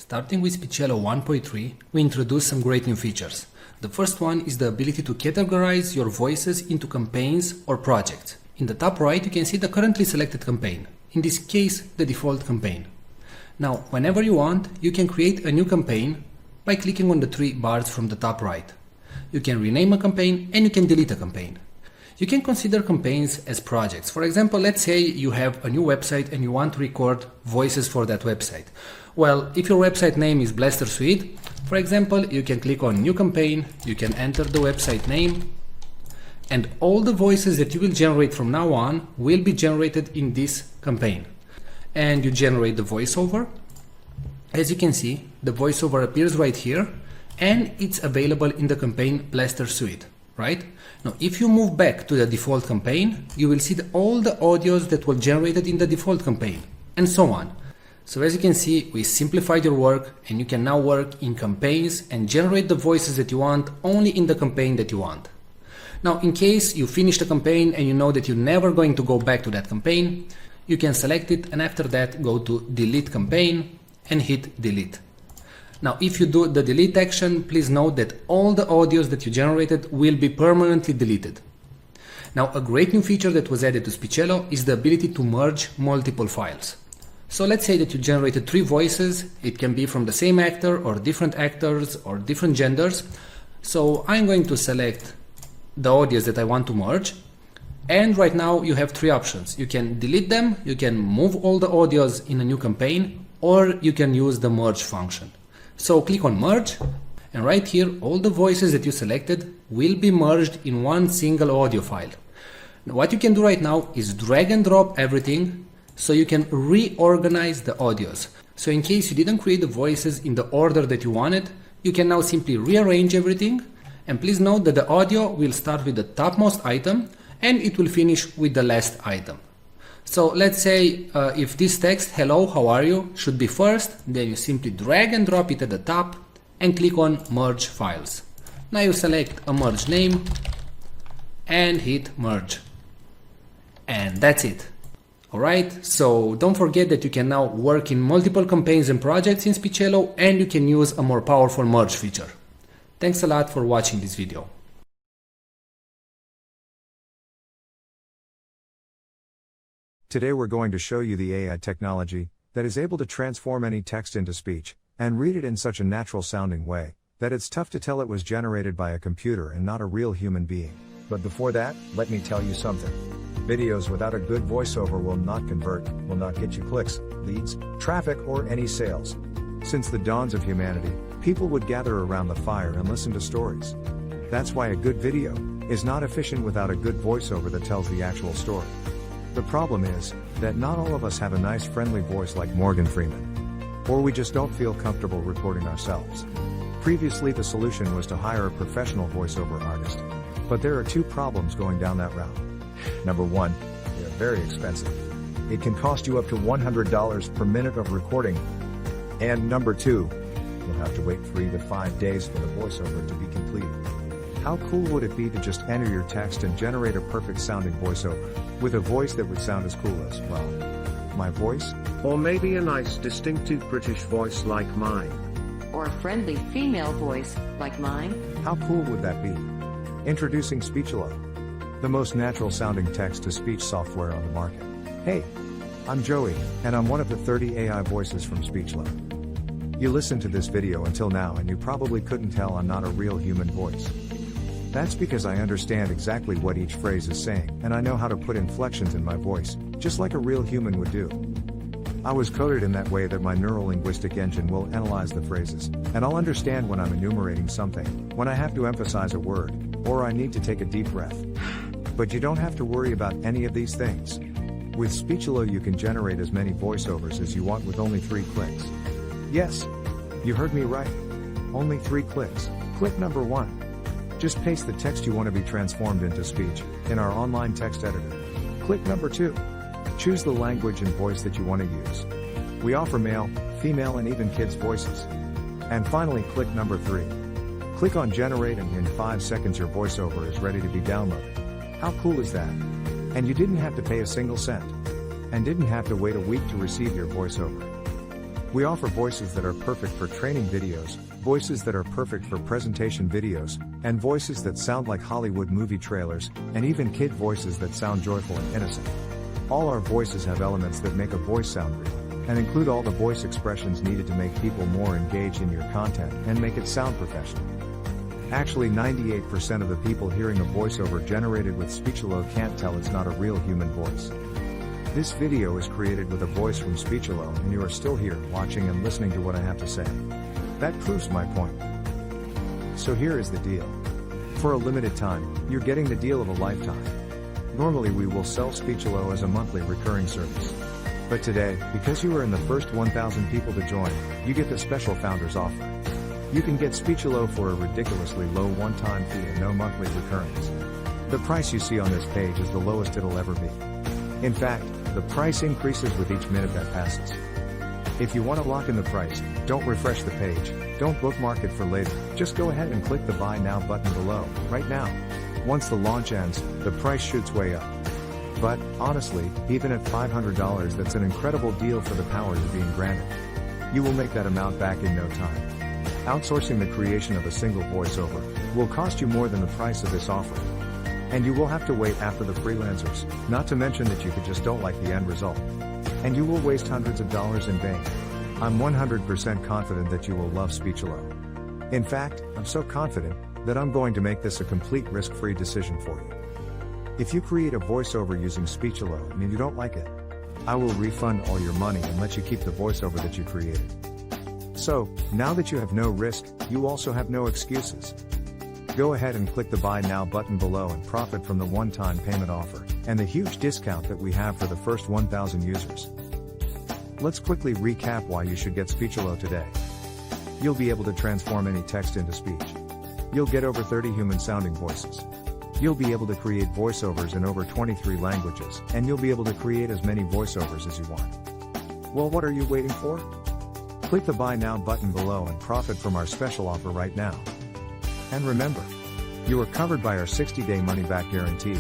Starting with Speechelo 1.3, we introduced some great new features. The first one is the ability to categorize your voices into campaigns or projects. In the top right, you can see the currently selected campaign. In this case, the default campaign. Now, whenever you want, you can create a new campaign by clicking on the three bars from the top right. You can rename a campaign and you can delete a campaign. You can consider campaigns as projects. For example, let's say you have a new website and you want to record voices for that website. Well, if your website name is Blaster Suite, for example, you can click on New Campaign, you can enter the website name, and all the voices that you will generate from now on will be generated in this campaign. And you generate the voiceover. As you can see, the voiceover appears right here, and it's available in the campaign Blaster Suite, right? Now, if you move back to the default campaign, you will see all the audios that were generated in the default campaign, and so on. So as you can see, we simplified your work, and you can now work in campaigns and generate the voices that you want only in the campaign that you want. Now, in case you finish the campaign and you know that you're never going to go back to that campaign, you can select it and after that go to Delete Campaign and hit Delete. Now, if you do the delete action, please note that all the audios that you generated will be permanently deleted. Now, a great new feature that was added to Speechelo is the ability to merge multiple files. So let's say that you generated 3 voices. It can be from the same actor or different actors or different genders. So I'm going to select the audios that I want to merge. And right now you have 3 options. You can delete them, you can move all the audios in a new campaign, or you can use the merge function. So click on merge, and right here all the voices that you selected will be merged in one single audio file. Now, what you can do right now is drag and drop everything so you can reorganize the audios. So in case you didn't create the voices in the order that you wanted, you can now simply rearrange everything. And please note that the audio will start with the topmost item and it will finish with the last item. So let's say if this text, hello, how are you, should be first, then you simply drag and drop it at the top and click on merge files. Now you select a merge name and hit merge. And that's it. Alright, so don't forget that you can now work in multiple campaigns and projects in Speechelo, and you can use a more powerful merge feature. Thanks a lot for watching this video. Today we're going to show you the AI technology that is able to transform any text into speech and read it in such a natural sounding way that it's tough to tell it was generated by a computer and not a real human being. But before that, let me tell you something. Videos without a good voiceover will not convert, will not get you clicks, leads, traffic, or any sales. Since the dawns of humanity, people would gather around the fire and listen to stories. That's why a good video is not efficient without a good voiceover that tells the actual story. The problem is that not all of us have a nice friendly voice like Morgan Freeman. Or we just don't feel comfortable recording ourselves. Previously the solution was to hire a professional voiceover artist. But there are 2 problems going down that route. Number 1, they are very expensive. It can cost you up to $100 per minute of recording. And number 2, you'll have to wait 3 to 5 days for the voiceover to be completed. How cool would it be to just enter your text and generate a perfect sounding voiceover, with a voice that would sound as cool as, well, my voice? Or maybe a nice distinctive British voice like mine. Or a friendly female voice like mine? How cool would that be? Introducing Speechelo, the most natural sounding text-to-speech software on the market. Hey, I'm Joey, and I'm one of the 30 AI voices from Speechelo. You listened to this video until now and you probably couldn't tell I'm not a real human voice. That's because I understand exactly what each phrase is saying, and I know how to put inflections in my voice, just like a real human would do. I was coded in that way that my neuro-linguistic engine will analyze the phrases, and I'll understand when I'm enumerating something, when I have to emphasize a word, or I need to take a deep breath. But you don't have to worry about any of these things. With Speechelo you can generate as many voiceovers as you want with only 3 clicks. Yes, you heard me right. Only 3 clicks. Click number 1. Just paste the text you want to be transformed into speech in our online text editor. Click number 2. Choose the language and voice that you want to use. We offer male, female, and even kids' voices. And finally, click number 3. Click on generate and in 5 seconds your voiceover is ready to be downloaded. How cool is that? And you didn't have to pay a single cent. And didn't have to wait a week to receive your voiceover. We offer voices that are perfect for training videos, voices that are perfect for presentation videos, and voices that sound like Hollywood movie trailers, and even kid voices that sound joyful and innocent. All our voices have elements that make a voice sound real, and include all the voice expressions needed to make people more engaged in your content and make it sound professional. Actually, 98% of the people hearing a voiceover generated with Speechelo can't tell it's not a real human voice. This video is created with a voice from Speechelo, and you are still here, watching and listening to what I have to say. That proves my point. So here is the deal. For a limited time, you're getting the deal of a lifetime. Normally we will sell Speechelo as a monthly recurring service. But today, because you are in the first 1,000 people to join, you get the special founders offer. You can get Speechelo for a ridiculously low one-time fee and no monthly recurrings. The price you see on this page is the lowest it'll ever be. In fact, the price increases with each minute that passes. If you want to lock in the price, don't refresh the page, don't bookmark it for later, just go ahead and click the Buy Now button below, right now. Once the launch ends, the price shoots way up. But, honestly, even at $500 that's an incredible deal for the power you're being granted. You will make that amount back in no time. Outsourcing the creation of a single voiceover will cost you more than the price of this offer. And you will have to wait after the freelancers, not to mention that you just don't like the end result. And you will waste hundreds of dollars in vain. I'm 100% confident that you will love Speechelo. In fact, I'm so confident that I'm going to make this a complete risk-free decision for you. If you create a voiceover using Speechelo and you don't like it, I will refund all your money and let you keep the voiceover that you created. So, now that you have no risk, you also have no excuses. Go ahead and click the Buy Now button below and profit from the one-time payment offer, and the huge discount that we have for the first 1,000 users. Let's quickly recap why you should get Speechelo today. You'll be able to transform any text into speech. You'll get over 30 human-sounding voices. You'll be able to create voiceovers in over 23 languages, and you'll be able to create as many voiceovers as you want. Well, what are you waiting for? Click the Buy Now button below and profit from our special offer right now. And remember, you are covered by our 60-day money-back guarantee.